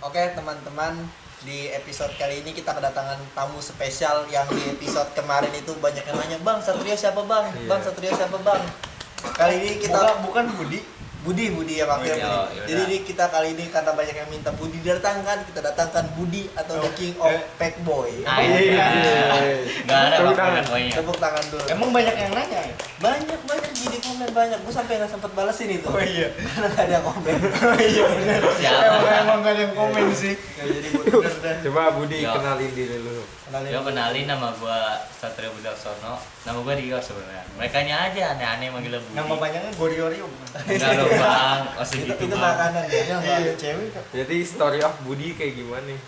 Oke teman-teman, di episode kali ini kita kedatangan tamu spesial yang di episode kemarin itu banyak yang nanya, Bang Satrio siapa bang? Bang Satrio siapa bang? Kali ini kita bukan Budi ya maksudnya Budi. Jadi kita kali ini karena banyak yang minta Budi datangkan, kita datangkan Budi atau the king of fake boy. Gak ada pokoknya. Tepuk tangan dulu. Emang banyak yang nanya ya? Banyak gini komen banyak. Gue sampai nggak sempat balesin itu. Oh iya. Karena nggak ada yang komen. Oh iya benar. Emang gak ada yang komen sih. Ya, jadi bener dah. Coba Budi kenalin diri dulu. Kenalin nama gua Satrio Budaksono. Nama gua Rio sebenarnya. Merekanya aja aneh-aneh manggil Budi. Nama panjangnya Goriorio. Enggak dong bang, masih gitu Itu bang. makanan ya. Yang nggak ada Cewek kok. Jadi story of Budi kayak gimana nih?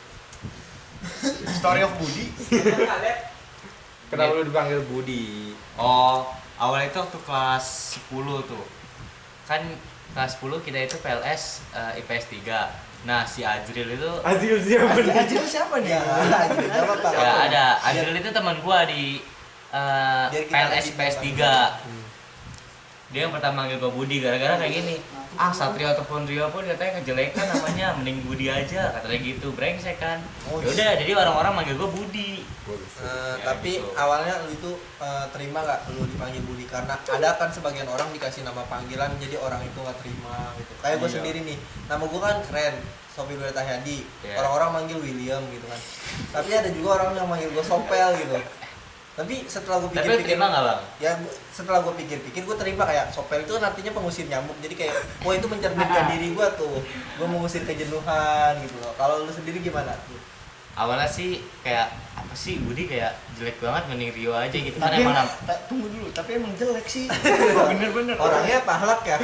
Story of Budi. Kenapa lu dipanggil Budi? Oh, awalnya itu waktu kelas 10 tuh. Kan kelas 10 kita itu PLS IPS 3. Nah, si Ajril itu Adil siapa nih? Ajil siapa nih? Apa Pak? ya ada. Ajril itu teman gua di PLS IPS 3. Dia yang pertama manggil gua Budi gara-gara kayak gini. Satrio ataupun Rio pun katanya kejelekan namanya, mending Budi aja katanya gitu, brengsek kan. Yaudah, jadi orang-orang manggil gua Budi. Tapi gitu. awalnya lu itu terima nggak lu dipanggil Budi, karena ada kan sebagian orang dikasih nama panggilan jadi orang itu nggak terima gitu. Kayak gue sendiri nih, nama gue kan keren, Sofi Dwi Tahyadi. Orang-orang manggil William gitu kan. Tapi ada juga orang yang manggil gue Sopel gitu. Tapi setelah gue pikir-pikir, terima nggak bang? ya setelah gue pikir-pikir gue terima. Kayak Sopel itu kan artinya pengusir nyamuk, jadi kayak wah itu mencerminkan diri gue tuh, gue mengusir kejenuhan gitu loh. Kalau lu sendiri gimana? Awalnya sih kayak apa sih Budi kayak jelek banget, mending Rio aja gitu kan. Emang Tunggu dulu, tapi emang jelek sih. Bener-bener. Orangnya pahlak ya.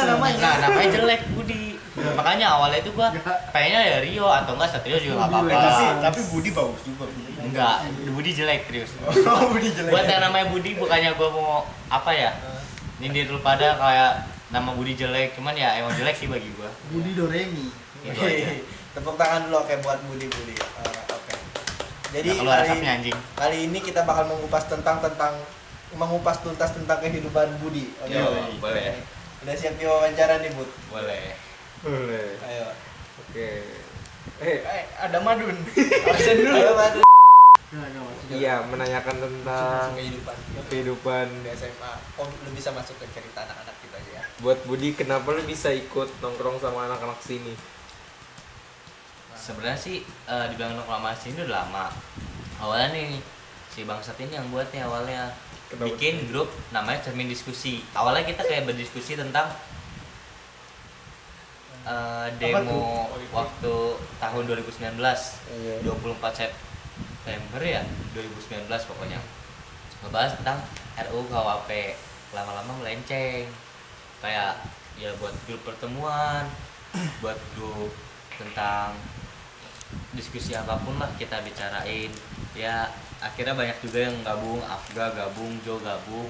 namanya jelek Budi. Makanya awalnya itu gua pengennya ya Rio atau enggak Satrio juga nggak apa-apa. Tapi Budi bagus juga. Enggak, Budi jelek serius. Oh, Budi jelek. Buat yang namanya Budi bukannya gua mau apa ya, nyindir lu pada kayak nama Budi jelek, cuman ya emang jelek sih bagi gua. Budi Doremi. Gitu aja. Tepuk tangan dulu oke buat Budi. Oke. Jadi Nah, kalau asapnya anjing. kali ini kita bakal mengupas tuntas tentang kehidupan Budi. Oke. Boleh. Udah siap diwawancara nih, Bud? Boleh. Boleh. Ayo. Oke. Ada Madun. Absen dulu. Ayo, Madu. Iya, menanyakan tentang kehidupan. Di SMA. Oh, lu bisa masuk ke cerita anak-anak kita aja ya. Buat Budi, kenapa lu bisa ikut nongkrong sama anak-anak sini? Sebenarnya sih dibilang nongkrong sini udah lama. Awalnya nih si Bangsat ini yang buat nih awalnya. Kenapa? Bikin grup namanya Cermin Diskusi. Awalnya kita kayak berdiskusi tentang demo waktu tahun 2019, 24 September ya 2019 pokoknya, ngebahas tentang RUU KUHP. Lama-lama melenceng kayak ya buat grup pertemuan, buat grup tentang diskusi apapun lah kita bicarain. Ya akhirnya banyak juga yang gabung, Afga gabung, Jo gabung.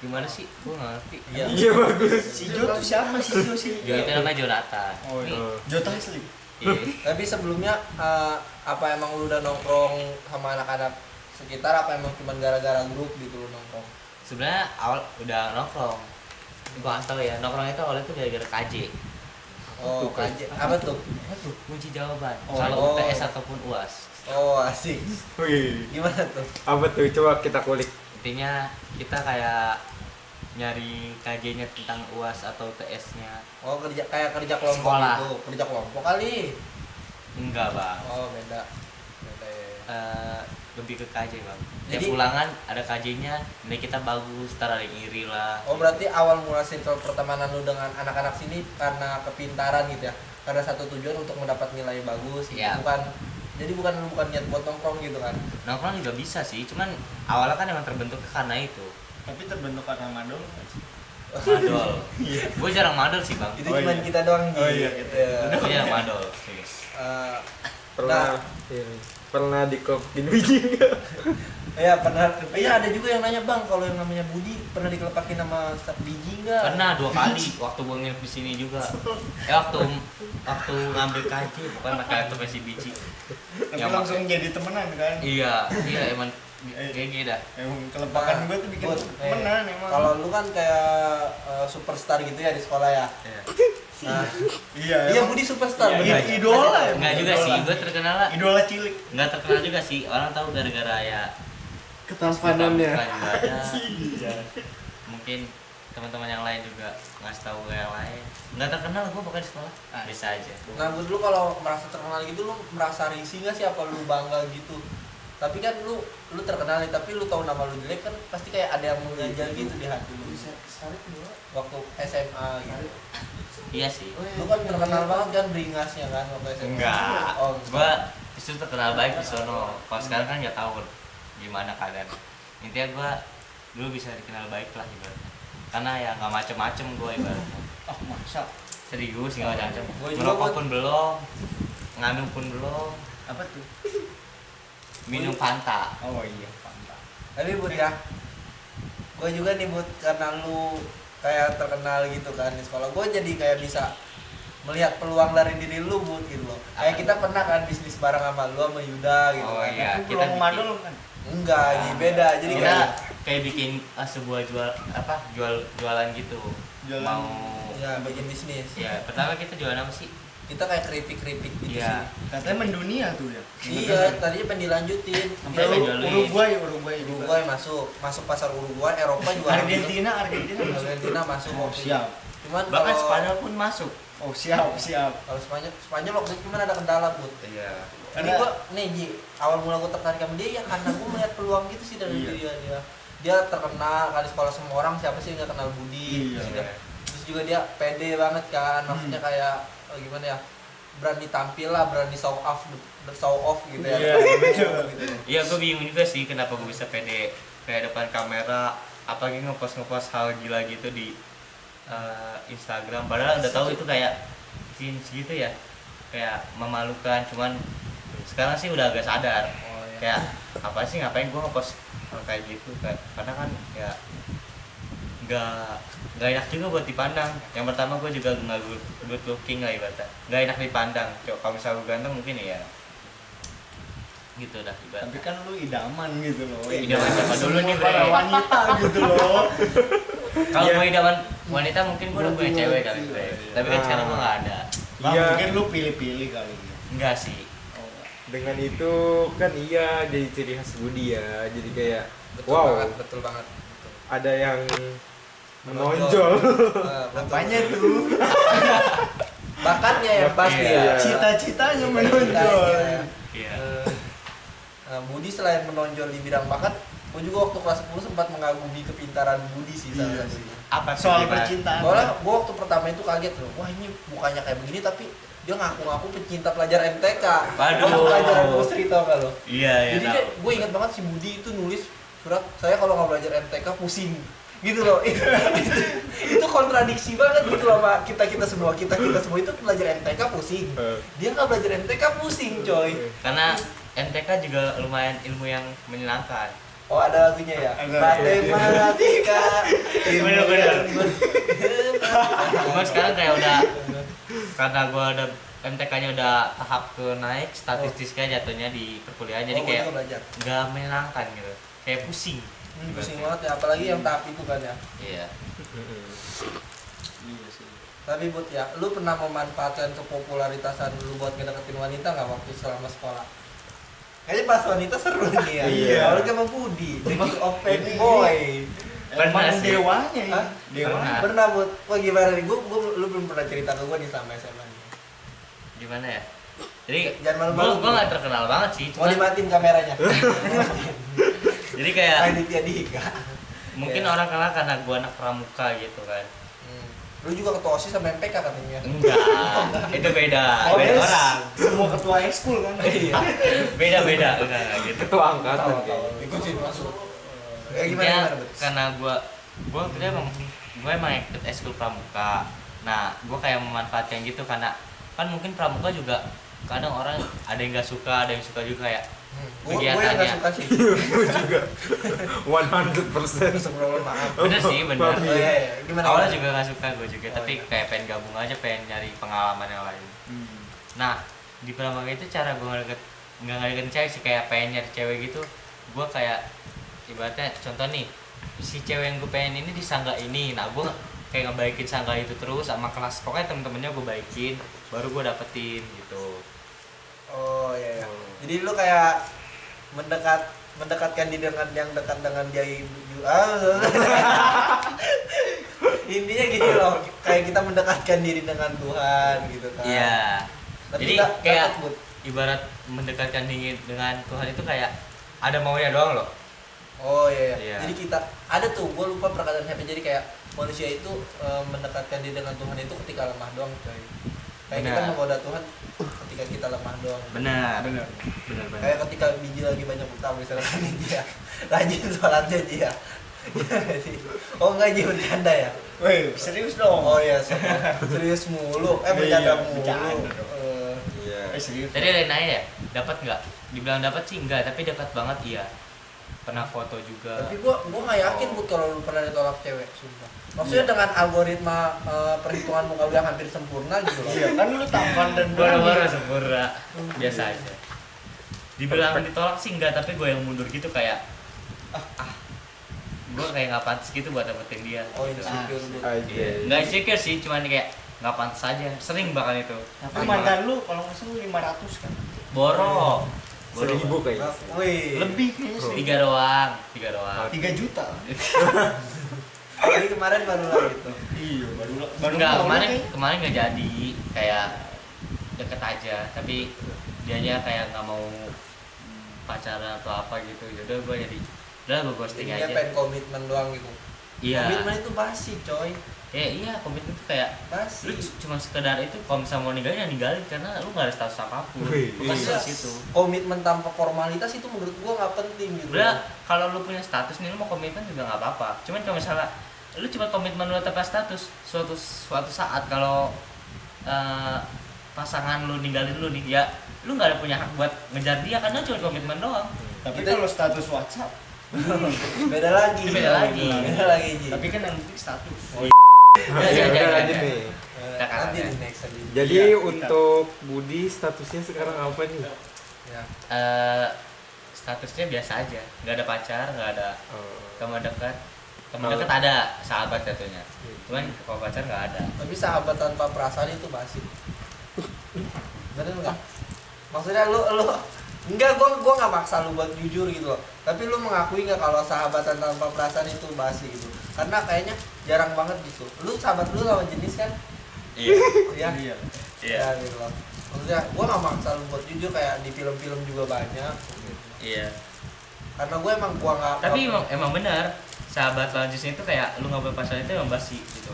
Gimana sih? Gue gak ngerti. Iya bagus. Si Jo tuh siapa sih Jo sih? Jo itu namanya Jonathan. Oh iya. Jo Taslim. Iya. Tapi sebelumnya apa emang lu udah nongkrong sama anak-anak sekitar, apa emang cuma gara-gara grup gitu lu nongkrong? Sebenarnya awal udah nongkrong. Gua nggak tahu ya, nongkrong itu awalnya tuh gara-gara KJ. Oh, KJ. Apa tuh? Kunci jawaban. Oh. Kalau UTS ataupun UAS. Oh, asik. Wih. Gimana tuh? Apa tuh? Coba kita kulik. Intinya kita kayak nyari KJ-nya tentang UAS atau TS-nya. Oh, kayak kerja kelompok Sekolah. gitu. Kerja kelompok kali. Enggak, Bang. Oh, beda ya. Lebih ke KJ, Bang. Jadi- Tiap ulangan ada KJ-nya, ini kita bagus, ntar ada yang iri lah. Oh, berarti awal mula circle pertemanan lu dengan anak-anak sini karena kepintaran gitu ya. Karena satu tujuan untuk mendapat nilai bagus. Iya. Jadi bukan niat buat nongkrong gitu kan. Nongkrong juga bisa sih, cuman awalnya kan emang terbentuk karena itu. Tapi terbentuk karena madol. Madol. Gue jarang madol sih, Bang. Itu Oh, cuma iya. kita doang Oh, iya, gitu. Gue jarang madol. Serius. Pernah dikelompin biji enggak? Ya pernah. Iya ada juga yang nanya, Bang, kalau yang namanya Budi pernah dikelepakin sama staf biji enggak? Pernah 2 kali waktu gue nginep di sini juga. Waktu ngambil KJ bukan pakai laptop si biji. Tapi Yang langsung jadi temenan kan? Iya emang kayak gitu dah. Emang kelepakan gue tuh bikin Bud, temenan emang. Kalau lu kan kayak superstar gitu ya di sekolah ya. Iya. Nah, Iya. iya Budi superstar Iya, bener. idola ya. Enggak juga sih, gue terkenal lah. Idola cilik. Enggak terkenal juga sih, orang tahu gara-gara ya Ketampanannya. muka juga ada. Iya. Mungkin teman-teman yang lain juga ngasih tahu ke yang lain. Enggak terkenal gue pokoknya di sekolah. Bisa aja. Nah, buat lu kalau merasa terkenal gitu lu merasa risih nggak sih apa lu bangga gitu? Tapi kan lu terkenal nih, tapi lu tahu nama lu jelek kan pasti kayak ada yang mengganjal gitu di hati lu. Waktu SMA gitu. Iya sih. Lu kan terkenal banget kan beringasnya kan waktu SMA. Enggak. Oh, Gua justru terkenal baik di sono. Kalau sekarang kan nggak tahu gimana keadaan. Intinya gua dulu bisa dikenal baik lah ibaratnya. Karena ya nggak macem-macem gua ibaratnya. Oh, masa. Serius nggak macem. Gua juga, Ngerokok gua- pun belum, nganu pun belum, Apa tuh? minum Fanta. Oh iya, Fanta. Tapi Bud ya, gue juga nih Bud, karena lu kayak terkenal gitu kan di sekolah, gue jadi kayak bisa melihat peluang dari diri lu Bud gitu loh. Kayak kita pernah kan bisnis bareng sama lu sama Yuda gitu Oh kan. iya, Tapi kita belum bikin. madol kan. Enggak, jadi beda. Jadi Kita kayak kayak bikin sebuah jualan gitu. Jualan. Mau ya bikin bisnis. ya pertama kita jualan apa sih? Kita kayak keripik-keripik gitu Iya. sih. Katanya mendunia tuh ya. Iya, tadinya pengen dilanjutin. Sampai Iya, jualin. Uruguay juga. Uruguay masuk pasar Uruguay, Eropa juga Argentina masuk. Argentina masuk Oh, waktu itu. siap. Cuman Bahkan kalau Spanyol pun masuk. Oh, siap. kalau Spanyol waktu itu cuman ada kendala Bud. Iya. Jadi gua nih Ji, awal mula gua tertarik sama dia ya karena gua melihat peluang gitu sih dari Iya. dia terkenal kali sekolah semua orang, siapa sih yang nggak kenal Budi. Iya. Terus juga dia pede banget kan, maksudnya kayak gimana ya, berani tampil lah, berani show off gitu ya. Iya, betul. Gitu. Iya, gue bingung juga sih kenapa gue bisa pede kayak depan kamera, apalagi ngepost hal gila gitu di Instagram. Padahal udah tahu itu kayak jeans gitu ya, kayak memalukan. Cuman sekarang sih udah agak sadar, Oh, iya. kayak apa sih ngapain gue ngepost hal kayak gitu, karena kan ya nggak enak juga buat dipandang. Yang pertama gue juga nggak good looking lah ibaratnya, nggak enak dipandang. Kalau misalnya gue ganteng mungkin ya gitu dah Tapi ibaratnya. kan lu idaman gitu loh. Idaman siapa dulu nih, Bre? Para wanita gitu loh. Kalau Iya. gue idaman wanita mungkin gue udah punya cewek kali gue. Tapi kan sekarang gue nggak ada. Bang, Iya. mungkin lu pilih-pilih kali ya. Enggak sih. Dengan itu kan iya jadi ciri khas Budi ya. Jadi kayak Betul wow, banget, betul banget. Betul. ada yang menonjol. Betul. Apanya tuh? Bakatnya ya pasti Iya. ya. Cita-citanya Cita-citanya menonjol. ya. Iya. Budi selain menonjol di bidang bakat, gue juga waktu kelas 10 sempat mengagumi kepintaran Budi sih salah Iya satunya. Apa tuh, Soal gimana? percintaan. Soalnya gue waktu pertama itu kaget loh, wah ini mukanya kayak begini tapi dia ngaku-ngaku pecinta pelajar MTK. Waduh. Waktu pelajaran Musri tau gak lo? Iya, iya. Jadi tahu. gue ingat banget si Budi itu nulis surat, saya kalau nggak belajar MTK pusing gitu loh. Itu kontradiksi banget gitu loh sama kita semua itu belajar MTK pusing, dia nggak belajar MTK pusing coy. Karena MTK juga lumayan ilmu yang menyenangkan. Oh ada lagunya ya, Ada. matematika Bener-bener. Cuma sekarang kayak udah, karena gue udah MTK-nya udah tahap ke naik, statistiknya jatuhnya di perkuliahan, jadi Oh, gua kayak juga belajar. nggak menyenangkan gitu, kayak pusing. Pusing banget ya, apalagi yang tahap itu kan ya. Iya. Iya sih. Tapi Bud ya, lu pernah memanfaatkan kepopularitasan lu buat ngedeketin wanita nggak waktu selama sekolah? Kayaknya pas wanita seru nih ya. Iya. Apalagi sama Budi, the king of bad boy. Pernah Emang sih. dewanya ya. Hah? Dewa. Pernah. Pernah Bud? Wah gimana nih? Lu belum pernah cerita ke gue nih sama SMA nih. Gimana ya? Jadi Jangan malu-malu. gue nggak terkenal banget sih, Mau cuma dimatiin kameranya. jadi kayak Aditya Dika. mungkin Iya. orang kenal karena gue anak pramuka gitu kan. Lu juga ketua OSIS sama MPK katanya. Enggak, itu beda, Oh, beda yes. orang. Semua ketua ekskul kan. Iya. Beda enggak gitu. Ketua angkatan kayak. Ikutin masuk. Ya, Gimana Bud? karena gua emang ikut ekskul pramuka. Nah, gua kayak memanfaatkan gitu karena kan mungkin pramuka juga kadang orang ada yang nggak suka, ada yang suka juga kayak Gue yang nggak kegiatannya. suka sih. Gue juga 100%. Sebelum maaf. Bener sih, bener. Oh iya, iya. Gimana? Awalnya gimana? juga nggak suka gue juga, Oh, tapi iya. kayak pengen gabung aja, pengen nyari pengalaman yang lain. Nah, di pramuka itu cara gue nggak ngedeketin cewek sih, kayak pengen nyari cewek gitu. Gue kayak ibaratnya contoh nih, si cewek yang gue pengen ini disangga ini. Nah, gue kayak ngebaikin sangga itu terus sama kelas, pokoknya temen-temennya gue baikin baru gue dapetin gitu. Oh iya, iya. Jadi lu kayak mendekatkan diri dengan yang dekat dengan dia intinya gini loh, kayak kita mendekatkan diri dengan Tuhan gitu kan. Iya. Tapi Jadi kita kayak takut. ibarat mendekatkan diri dengan Tuhan itu kayak ada maunya doang loh. Oh iya, iya. Iya. Jadi kita ada tuh, gue lupa perkataan siapa, jadi kayak manusia itu mendekatkan diri dengan Tuhan itu ketika lemah doang coy. Kayak kita Benar. menggoda Tuhan ketika kita lemah doang. Benar. Bener. Kayak ketika biji lagi banyak utang misalnya dia rajin sholatnya dia. Oh enggak, dia bercanda ya? Woi, serius dong. Oh iya, serius mulu. Bercanda Iya, mulu. bercanda dong. Iya. Serius. Tadi ada yang nanya ya, dapat nggak? Dibilang dapat sih enggak, tapi dekat banget iya. Pernah foto juga. Tapi gua nggak yakin Bud kalau lu pernah ditolak cewek, sumpah. Maksudnya dengan algoritma perhitungan muka lu yang hampir sempurna gitu loh. Iya, kan lu tampan dan Baru-baru sempurna, biasa aja. Dibilang ditolak sih enggak, tapi gue yang mundur gitu kayak gue kayak nggak pantas gitu buat dapetin dia. Oh gitu. insecure Bud. Aja. Nggak insecure sih, cuman kayak nggak pantas aja. Sering bahkan itu. Tapi mantan lu kalau nggak salah 500 kan? Borok. 1.000 kayaknya. Wih. Lebih kayaknya sih. 3 doang. 3 doang. 3 juta. Jadi kemarin baru lah gitu. Iya, baru Enggak, tahun kemarin kayaknya. kemarin nggak jadi, kayak deket aja, tapi dianya kayak nggak mau pacaran atau apa gitu. Yaudah gue jadi, udah gue ghosting Dia aja. pengen komitmen doang gitu. Iya. Komitmen itu basi coy. Iya, komitmen itu kayak Basi. lu cuma sekedar itu, kalau misalnya mau ninggalin ya ninggalin karena lu nggak ada status apapun. Wih, Bukan iya. di situ. Komitmen tanpa formalitas itu menurut gua nggak penting gitu. Udah, kalau lu punya status nih, lu mau komitmen juga nggak apa-apa. Cuman kalau misalnya lu cuma komitmen lu tanpa status, suatu saat kalau pasangan lu ninggalin lu nih, ya lu nggak ada punya hak buat ngejar dia karena cuma komitmen doang. Tapi Kita- kalau status WhatsApp, Beda lagi. Beda lagi. Beda lagi Ji. tapi kan yang penting status. Ya udah lanjut nih. Nanti di next aja. Jadi Iya, untuk Budi statusnya sekarang apa nih? Ya. Statusnya biasa aja, nggak ada pacar, nggak ada teman dekat. Teman Oh. dekat ada, sahabat satunya. Cuman kalau pacar nggak ada. Tapi sahabat tanpa perasaan itu basi. Bener nggak? Maksudnya lu enggak, gua nggak maksa lu buat jujur gitu loh. Tapi lu mengakui nggak kalau sahabatan tanpa perasaan itu basi gitu? Karena kayaknya jarang banget gitu. Lu sahabat lu lawan jenis kan? Iya. Iya. Iya. Iya. Ya, gitu loh. Maksudnya gua nggak maksa lu buat jujur, kayak di film-film juga banyak. Iya. Karena gue emang gua nggak. Tapi emang benar, sahabat lawan jenis itu kayak lu nggak berpasangan itu emang basi gitu.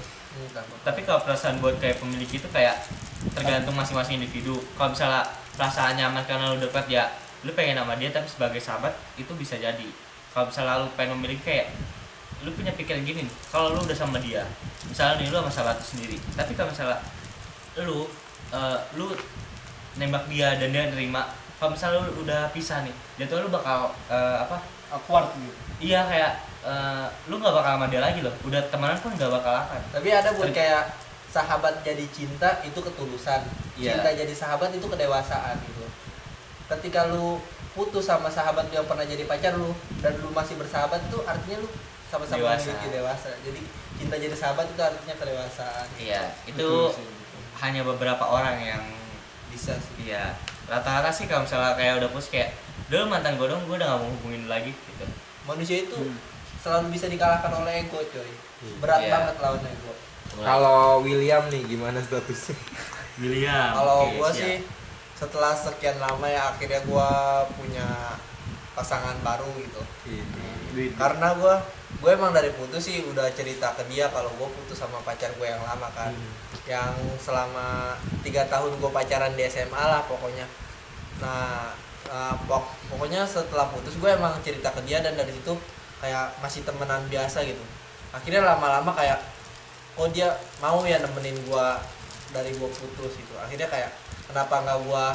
Tapi kalau perasaan buat kayak pemilik itu kayak tergantung masing-masing individu. Kalau misalnya perasaan nyaman karena lu dekat, ya lu pengen sama dia, tapi sebagai sahabat itu bisa jadi. Kalau misalnya lu pengen memiliki, kayak lu punya pikiran gini nih, kalau lu udah sama dia, misalnya nih lu sama sahabat lu sendiri, tapi kalau misalnya lu nembak dia dan dia nerima, kalau misalnya lu udah pisah nih, jatuh lu bakal Awkward gitu. iya kayak lu nggak bakal sama dia lagi loh, udah temenan pun nggak bakal akan. Tapi ada buat kayak sahabat jadi cinta itu ketulusan. Iya. Cinta jadi sahabat itu kedewasaan gitu. Ketika lu putus sama sahabat yang pernah jadi pacar lu dan lu masih bersahabat, itu artinya lu sama-sama Dewasa. memiliki dewasa. Jadi cinta jadi sahabat itu artinya kedewasaan. Iya, itu Betul sih. hanya beberapa orang yang Bisa sih. iya. Rata-rata sih kalau misalnya kayak udah putus kayak, dulu mantan gue dong, gue udah gak mau hubungin lagi gitu. Manusia itu selalu bisa dikalahkan oleh ego, coy. Berat Iya. banget lawan ego. Kalau William nih gimana statusnya? William. Kalau oke, gua siap. sih setelah sekian lama ya akhirnya gua punya pasangan baru gitu. Karena gue emang dari putus sih udah cerita ke dia kalau gue putus sama pacar gue yang lama kan, yang selama 3 tahun gue pacaran di SMA lah pokoknya. Nah pokoknya setelah putus gue emang cerita ke dia, dan dari situ kayak masih temenan biasa gitu. Akhirnya lama-lama kayak, oh dia mau ya nemenin gue dari gue putus gitu. Akhirnya kayak, kenapa nggak gue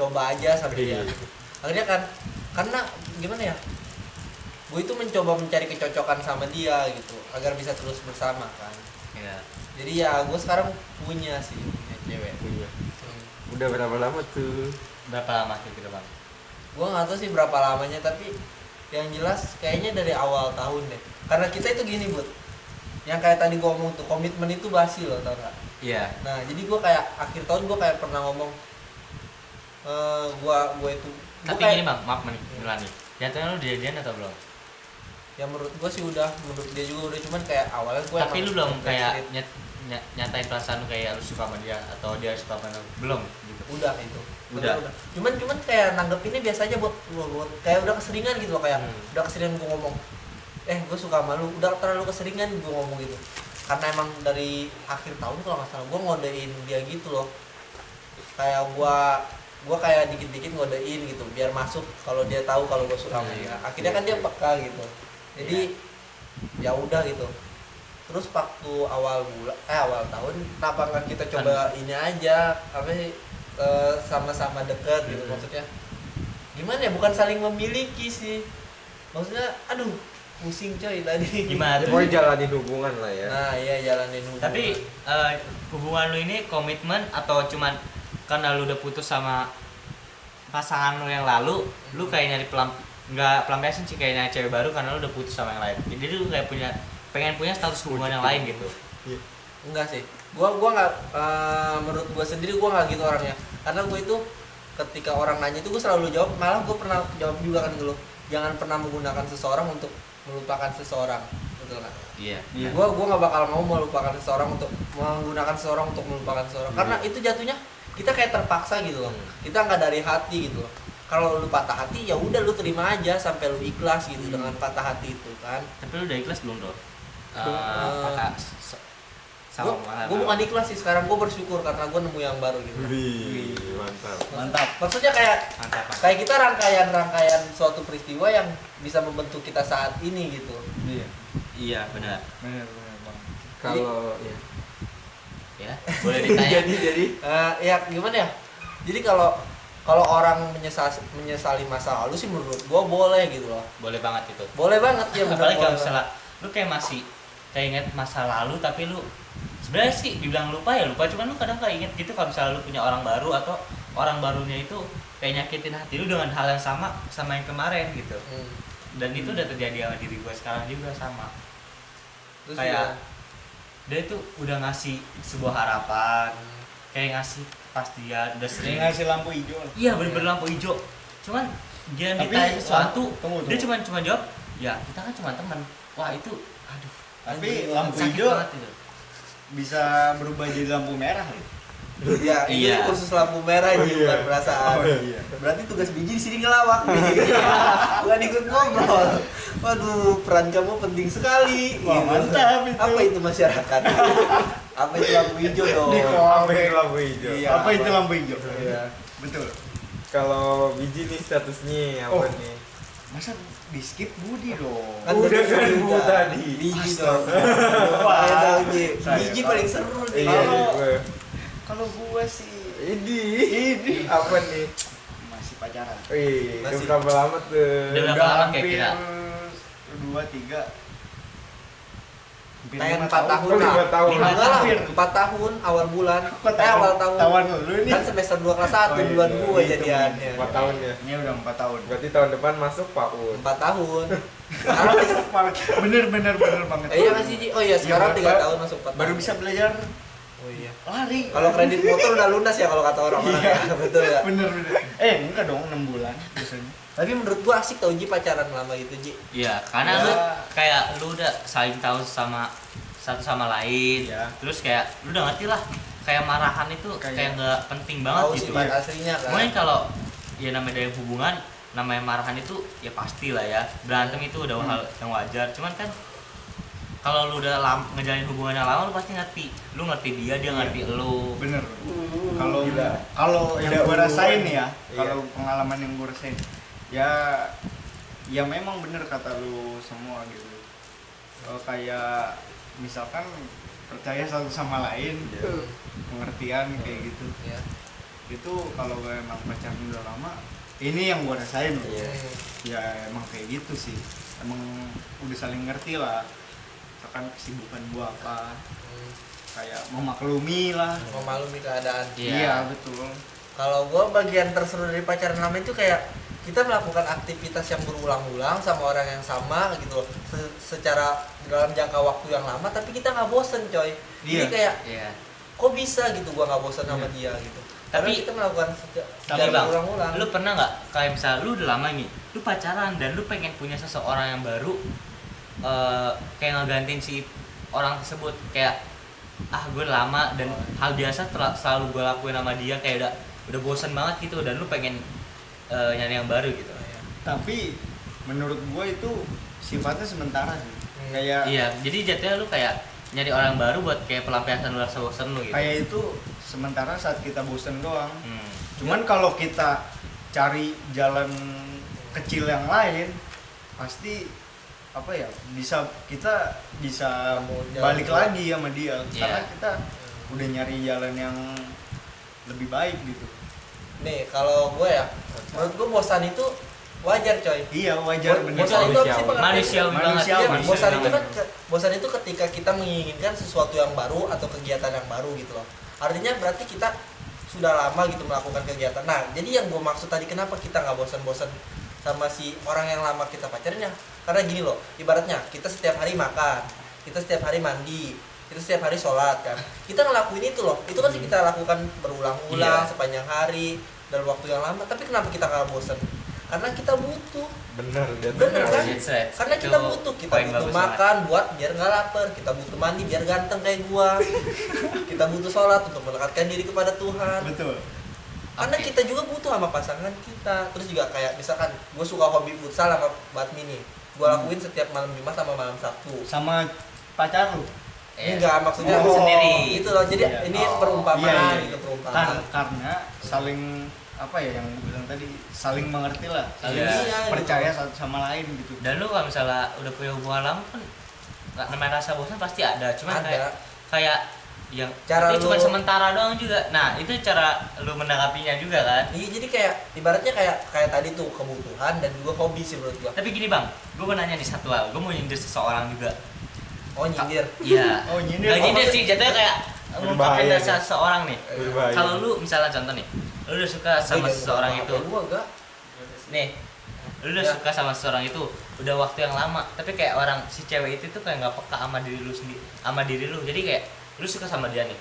coba aja sama dia gitu. Akhirnya kan, karena gimana ya, gue itu mencoba mencari kecocokan sama dia gitu agar bisa terus bersama kan. Iya. Jadi ya gue sekarang punya cewek. Punya. Udah berapa lama tuh? Berapa lama gitu bang? Gue nggak tahu sih berapa lamanya, tapi yang jelas kayaknya dari awal tahun deh. Karena kita itu gini Bud, yang kayak tadi gue ngomong tuh, komitmen itu basi loh, tau gak? Iya. Nah jadi gue kayak akhir tahun gue kayak pernah ngomong, gue itu Tapi kayak, gini bang, maaf Melani, jatuhnya lu jadian atau belum? ya menurut gue sih udah, menurut dia juga udah, cuman kayak awalnya gue Tapi lu belum kayak nyatain perasaan lu kayak lu suka sama dia atau dia suka sama lu, belum gitu? udah itu Udah. cuman kayak nanggepinnya biasa aja buat kayak udah keseringan gitu loh, kayak udah keseringan gue ngomong gue suka sama lu, udah terlalu keseringan gue ngomong gitu, karena emang dari akhir tahun kalau nggak salah gue ngodein dia gitu loh, kayak gue kayak dikit-dikit ngodein gitu biar masuk kalau dia tahu kalau gue suka sama dia, akhirnya kan dia peka gitu, jadi ya udah gitu. Terus waktu awal tahun kenapa nggak kita coba ini aja, apa sih, sama-sama deket gitu, maksudnya gimana ya, bukan saling memiliki sih, maksudnya aduh pusing coy tadi. Gimana tuh? Pokoknya jalanin hubungan lah ya. Nah iya, jalanin hubungan. Tapi hubungan lu ini komitmen atau cuman karena lu udah putus sama pasangan lu yang lalu, lu kayak nyari nggak pelampiasan sih, kayak nyari cewek baru karena lu udah putus sama yang lain. Jadi lu kayak pengen punya status hubungan yang lain gitu. Enggak sih, gua nggak, menurut gua sendiri gua nggak gitu orangnya, karena gua itu ketika orang nanya itu gua selalu jawab, malah gua pernah jawab juga kan ke lu, jangan pernah menggunakan seseorang untuk melupakan seseorang, betul nggak? Iya. Gua nggak bakal mau melupakan seseorang untuk menggunakan seseorang untuk melupakan seseorang, karena itu jatuhnya kita kayak terpaksa gitu loh, kita nggak dari hati gitu loh. Kalau lu patah hati ya udah lu terima aja sampai lu ikhlas gitu dengan patah hati itu kan. Tapi lu udah ikhlas belum dong? Gue bukan ikhlas sih sekarang, gue bersyukur karena gue nemu yang baru gitu. Wih, mantap. Maksudnya kayak Mantap. kayak kita rangkaian suatu peristiwa yang bisa membentuk kita saat ini gitu. Iya benar. Bener bang. Kalau Ya boleh ditanya. jadi Ya gimana ya? Jadi kalau orang menyesali masa lalu sih menurut gue boleh gitu loh. Boleh banget itu. Boleh banget ya, bener. Apalagi kalau Boleh misalnya lu kayak masih kayak inget masa lalu tapi lu sebenarnya sih dibilang lupa ya lupa, cuman lu kadang kayak inget gitu kalau misalnya lu punya orang baru atau orang barunya itu kayak nyakitin hati lu dengan hal yang sama yang kemarin gitu. Dan itu udah terjadi sama diri gue sekarang juga sama. Terus Kayak juga, dia itu udah ngasih sebuah harapan, kayak ngasih pastian, udah Dia sering. ngasih lampu hijau. Iya bener-bener lampu hijau. Cuman dia Tapi, minta sesuatu, tunggu. dia cuma jawab, ya kita kan cuma teman. Wah itu, aduh. Tapi anjir, lampu sakit hijau banget itu. bisa berubah jadi lampu merah loh. ya ini Iya. kursus lampu merah Oh, ini iya. bukan perasaan. Oh, iya. Berarti tugas biji di sini ngelawak nih. Bukan ikut ngobrol. Waduh, peran kamu penting sekali. Wah, mantap itu. Apa itu masyarakat? Apa itu lampu hijau dong? apa yang lampu hijau? Iya. Apa itu lampu hijau? Iya. Betul. Kalau biji nih statusnya apa Oh. nih? Masa di skip Budi dong. Kan Udah tadi kan udah. Bu tadi. Biji dong. Wah. Ayo dong, Ji. Saya, Biji Pak. paling seru nih. Iya, gue. Kalau gua sih Ini apa nih? masih pacaran. Wih, Masih. udah berapa lama tuh? Udah berapa lama kira-kira? 2, 3 Pengen 4 tahun Oh, lah. 5 tahun. Enggak lah, Hampir. 4 tahun awal bulan. Kok tahun? Awal tahun. Tahun lu ini. Kan semester 2 kelas 1 Oh, iya. duluan gue Itu jadiannya. 4 tahun ya. Ini udah 4 tahun. Berarti tahun depan masuk PAUD. 4 tahun. Sekarang bener banget. iya nggak sih, Ji? Oh iya, sekarang Iya, 3 Pak. tahun masuk 4 Baru tahun. bisa belajar Oh iya. lari. Kalau kredit motor udah lunas ya kalau kata orang-orang Iya. ya. Betul ya. Bener. Enggak dong 6 bulan biasanya. Tapi menurut gua asik tau Ji pacaran lama gitu, Ji. Iya, karena Ya. lu kayak lu udah saling tahu sama satu sama lain. Ya. Terus kayak lu udah ngerti lah, kayak marahan itu kayak nggak penting banget Tahu gitu. sifat aslinya kan. Mungkin kalau ya namanya dalam hubungan, namanya marahan itu ya pasti lah ya. Berantem itu udah hal yang wajar. Cuman kan kalau lu udah ngejalanin hubungannya lama, lu pasti ngerti. Lu ngerti dia, dia ngerti lu. Bener. Kalau yang Tidak gue rasain nih ya, Iya. kalau pengalaman yang gue rasain, ya memang bener kata lu semua gitu. Kayak misalkan percaya satu sama lain, pengertian kayak gitu. Iya. Itu kalau gue emang pacaran udah lama, ini yang gue rasain. Iya. Ya emang kayak gitu sih. Emang udah saling ngerti lah. Misalkan kesibukan gue apa, kayak memaklumi lah. Memaklumi keadaan. Iya. Iya betul. Kalau gua bagian terseru dari pacaran lama itu kayak kita melakukan aktivitas yang berulang-ulang sama orang yang sama gitu loh, secara dalam jangka waktu yang lama, tapi kita nggak bosen coy. Jadi kayak kok bisa gitu gua nggak bosen sama dia gitu. Karena Tapi kita melakukan secara Bang, berulang-ulang. lu pernah nggak kayak misal lu udah lama nih, lu pacaran dan lu pengen punya seseorang yang baru, kayak ngegantiin si orang tersebut, kayak gue lama dan hal biasa selalu gue lakuin sama dia, kayak udah bosan banget gitu dan lu pengen nyari yang baru gitu. Tapi menurut gue itu sifatnya sementara sih. Kayak Iya, jadi jatuhnya lu kayak nyari orang baru buat kayak pelampiasan rasa bosan lu gitu. kayak itu sementara saat kita bosen doang. Cuman kalau kita cari jalan kecil yang lain, pasti apa ya, kita bisa balik lagi sama dia karena kita udah nyari jalan yang lebih baik gitu. Nih kalau gue ya, menurut gue bosan itu wajar coy. Iya wajar, bener. Bosan itu apa sih pengertian? Manusiawi banget. Manusiawi. Iya, bosan itu banget. kan bosan itu ketika kita menginginkan sesuatu yang baru atau kegiatan yang baru gitu loh. Artinya berarti kita sudah lama gitu melakukan kegiatan. Nah, jadi yang gue maksud tadi kenapa kita nggak bosan-bosan sama si orang yang lama kita pacarnya? Karena gini loh, ibaratnya kita setiap hari makan, kita setiap hari mandi, kita setiap hari sholat kan. Kita ngelakuin itu loh. Itu kan sih kita lakukan berulang-ulang sepanjang hari dalam waktu yang lama. Tapi kenapa kita nggak bosan? Karena kita butuh. Bener kan? Right. Karena kita butuh makan buat biar nggak lapar, kita butuh mandi biar ganteng kayak gua, kita butuh sholat untuk mendekatkan diri kepada Tuhan. Betul. Karena kita juga butuh sama pasangan kita. Terus juga kayak misalkan gua suka hobi futsal sama badminton, gua lakuin setiap malam Jumat sama malam Sabtu. Sama pacar lu? Enggak, maksudnya sendiri. Itu loh. Jadi ini perumpamaan Iya. gitu, perumpamaan. Karena saling apa ya yang gue bilang tadi, saling mengerti lah, saling Iya, percaya gitu. satu sama lain gitu. Dan lu kalau misalnya udah punya hubungan lama kan nggak, namanya rasa bosan pasti ada, cuman kayak yang cara itu cuma sementara doang juga. Nah itu cara lu menanggapinya juga kan. Iya, jadi kayak ibaratnya kayak tadi tuh kebutuhan dan juga hobi sih menurut gua. Tapi gini bang, gue mau nanya nih satu hal, gue mau nyindir seseorang juga. Oh, nyindir. Iya. Oh, nyindir. Nggak nyindir sih, jatuhnya kayak ngungkapin Berbahaya rasa nih. seseorang nih. Berbahaya. Kalau lu misalnya contoh nih, lu udah suka sama seseorang itu, Gua enggak. nih, lu udah suka sama seseorang itu, udah waktu yang lama, tapi kayak orang si cewek itu tuh kayak nggak peka sama diri lu sendiri, sama diri lu. Jadi kayak lu suka sama dia nih,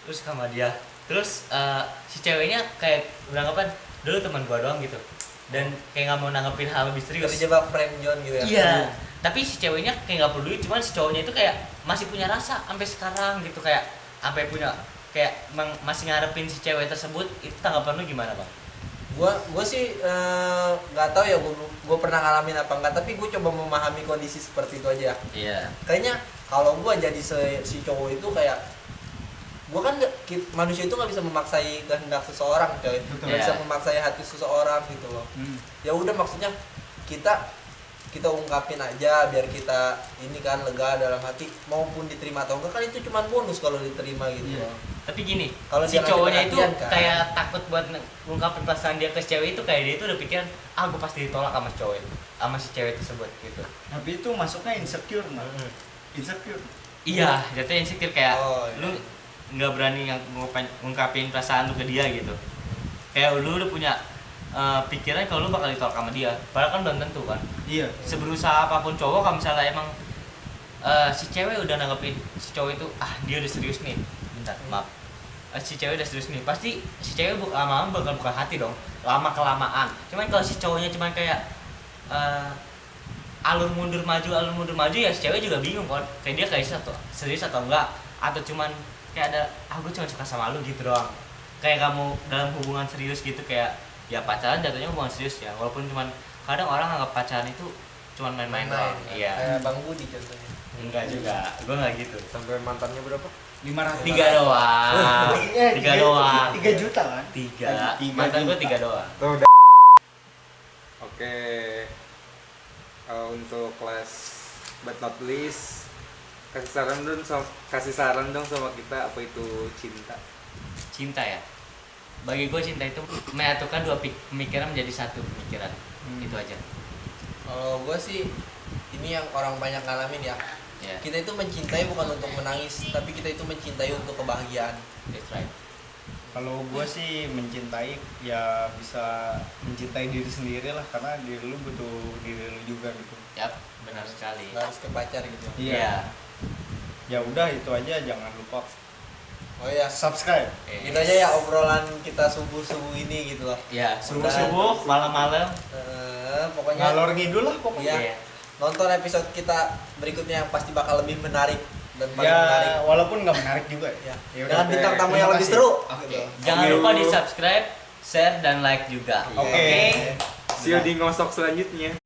lu suka sama dia, terus si ceweknya kayak beranggapan dulu teman gua doang gitu, dan kayak nggak mau nanggepin hal lebih serius. Terjebak friend zone gitu ya. Iya, tapi si ceweknya kayak nggak peduli, cuman si cowoknya itu kayak masih punya rasa sampai sekarang gitu, kayak sampai punya kayak masih ngarepin si cewek tersebut. Itu tanggapan lu gimana bang? Gua sih nggak tahu ya gua pernah ngalamin apa enggak, tapi gua coba memahami kondisi seperti itu aja. Iya. Kayaknya kalau gua jadi si cowok itu kayak gua kan manusia itu nggak bisa memaksai kehendak seseorang coy, nggak bisa memaksai hati seseorang gitu loh. Ya udah, maksudnya kita ungkapin aja biar kita ini kan lega dalam hati, maupun diterima atau enggak kan itu cuma bonus kalau diterima gitu loh. Tapi gini, Kalau si dia ngasih cowoknya itu perhatian, kan? kayak takut buat ngungkapin perasaan dia ke cewek itu, kayak dia itu udah pikiran, gue pasti ditolak sama cowok itu, sama si cewek tersebut gitu. Tapi itu masuknya insecure, insecure. Iya, jatuhnya insecure, kayak iya. lu nggak berani ngungkapin perasaan lu ke dia gitu. Kayak lu udah punya pikiran kalau lu bakal ditolak sama dia, padahal kan belum tentu kan. Iya. Seberusaha apapun cowok, kalau misalnya emang si cewek udah nanggepin si cowok itu, dia udah serius nih, bentar maaf, si cewek udah serius nih, pasti si cewek lama-lama bakal buka hati dong, lama kelamaan. Cuman kalau si cowoknya cuman kayak alur mundur maju ya, si cewek juga bingung kan, kayak dia kayak serius atau enggak, atau cuman kayak ada gue cuma suka sama lu gitu doang, kayak kamu dalam hubungan serius gitu. Kayak ya pacaran jatuhnya hubungan serius ya, walaupun cuman kadang orang anggap pacaran itu cuman main-main doang. Iya. Kayak Bang Budi contohnya. Enggak juga, gue nggak gitu. Sampai mantannya berapa? 500. 3 doang. 3 doang. 3 juta kan? 3. 3 Mantan gue juta. 3 doang. Tuh, udah. Oke. Untuk kelas but not least, kasih saran dong sama kita, apa itu cinta. Cinta ya. Bagi gue cinta itu menyatukan dua pemikiran menjadi satu pemikiran. Itu aja. Kalau gue sih ini yang orang banyak ngalamin ya. Ya. Kita itu mencintai bukan untuk menangis, tapi kita itu mencintai untuk kebahagiaan. That's right. Kalau gue sih mencintai ya bisa mencintai diri sendiri lah, karena diri lu butuh diri lu juga gitu. Yap, benar sekali. Nggak harus ke pacar gitu. Iya. Ya udah itu aja, jangan lupa Oh iya, subscribe. gitu aja ya obrolan kita subuh-subuh ini gitu loh. Ya, subuh-subuh, malam-malam. Pokoknya Ngalor ngidul lah pokoknya. iya. Nonton episode kita berikutnya yang pasti bakal lebih menarik dan paling Ya menarik. walaupun nggak menarik juga ya. Ya. Dengan bintang tamu yang lebih seru. Gitu. Jangan lupa di subscribe, share, dan like juga. Oke. See you di ngosok selanjutnya.